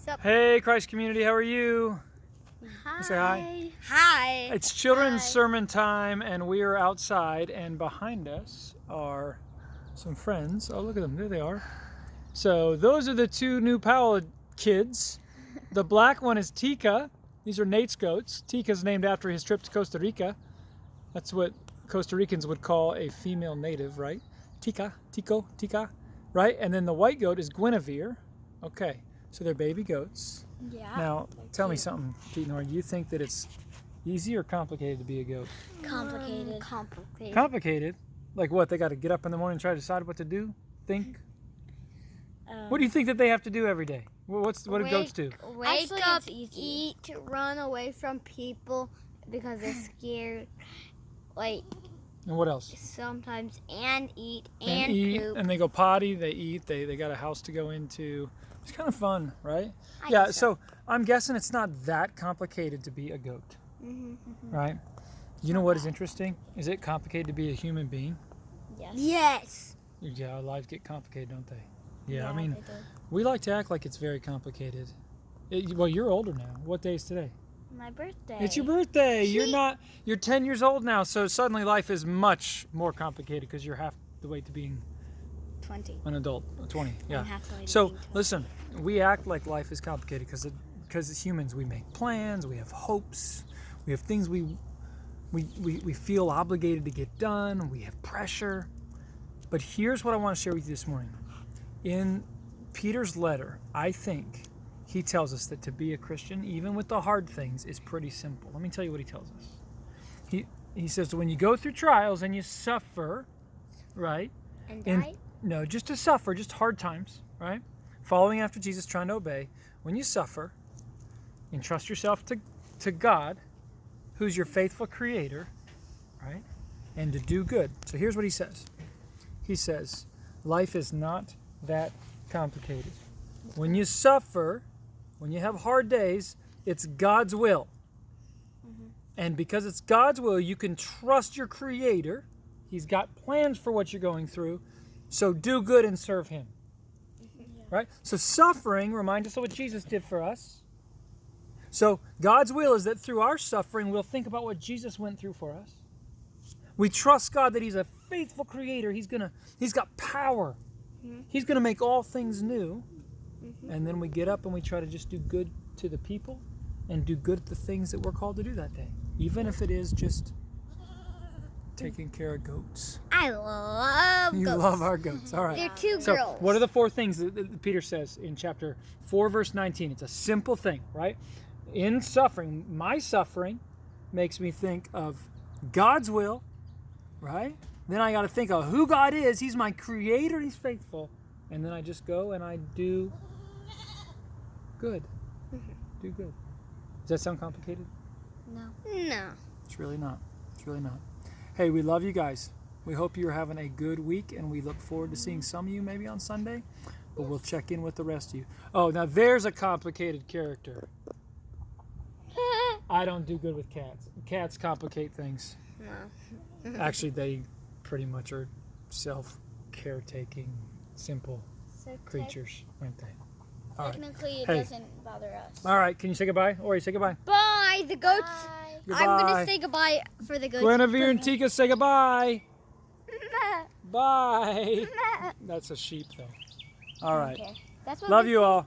Sup? Hey, Christ community, how are you? Hi. Say hi. Hi. It's children's Hi. sermon time, and we are outside, and behind us are some friends. Oh, look at them. There they are. So those are the two new Powell kids. The black one is Tika. These are Nate's goats. Tika's named after his trip to Costa Rica. That's what Costa Ricans would call a female native, right? Tika, Tico, Tika, right? And then the white goat is Guinevere. Okay, so they're baby goats. Yeah. Now, tell me something, Pete Nor. Do you think that it's easy or complicated to be a goat? Complicated. Complicated? Like what? They got to get up in the morning and try to decide what to do? Think? What do you think that they have to do every day? What do goats do? Wake up, eat, run away from people because they're scared. Like, And what else? sometimes, and eat, And eat, poop. and they go potty, they eat, they got a house to go into. It's kind of fun, right? I Yeah, think so I'm guessing it's not that complicated to be a goat, right? You know what is interesting? Is it complicated to be a human being? Yes. Yeah, our lives get complicated, don't they? Yeah, I they mean, do. we like to act like it's very complicated. Well, you're older now. What day is today? My birthday. It's your birthday. You're 10 years old now, so suddenly life is much more complicated because you're half the way to being 20. an adult. 20, yeah. half the way to So being 20. listen, we act like life is complicated because as humans we make plans, we have hopes, we have things we feel obligated to get done, we have pressure. But here's what I want to share with you this morning. In Peter's letter, I think he tells us that to be a Christian, even with the hard things, is pretty simple. Let me tell you what he tells us. He says when you go through trials and you suffer, right? And die? No, just to suffer, just hard times, right? Following after Jesus, trying to obey. When you suffer, entrust yourself to God, who's your faithful creator, right? And to do good. So here's what he says. He says, life is not that complicated. When you suffer, when you have hard days, it's God's will. And because it's God's will, you can trust your creator. He's got plans for what you're going through. So do good and serve him. Right? So suffering reminds us of what Jesus did for us. So God's will is that through our suffering, we'll think about what Jesus went through for us. We trust God that he's a faithful creator. He's got power. He's going to make all things new. And then we get up and we try to just do good to the people and do good at the things that we're called to do that day. Even if it is just taking care of goats. I love You goats. love our goats. All right. They're two So girls. what are the four things that Peter says in chapter 4, verse 19? It's a simple thing, right? In suffering, my suffering makes me think of God's will, right? Then I got to think of who God is. He's my creator. He's faithful. And then I just go and I do good. Do good. Does that sound complicated? No. No. It's really not. It's really not. Hey, we love you guys. We hope you're having a good week, and we look forward to seeing some of you maybe on Sunday, but we'll check in with the rest of you. Oh, now there's a complicated character. I don't do good with cats. Cats complicate things. No. Actually, they pretty much are self-caretaking, simple creatures, aren't they? All right. Technically, it Hey. doesn't bother us. All right, can you say goodbye? Ori, say goodbye. Bye, the goats. Goodbye. I'm going to say goodbye for the goats. Guinevere and Tika, say goodbye. Bye. That's a sheep, though. All right. Okay. That's what Love we you all.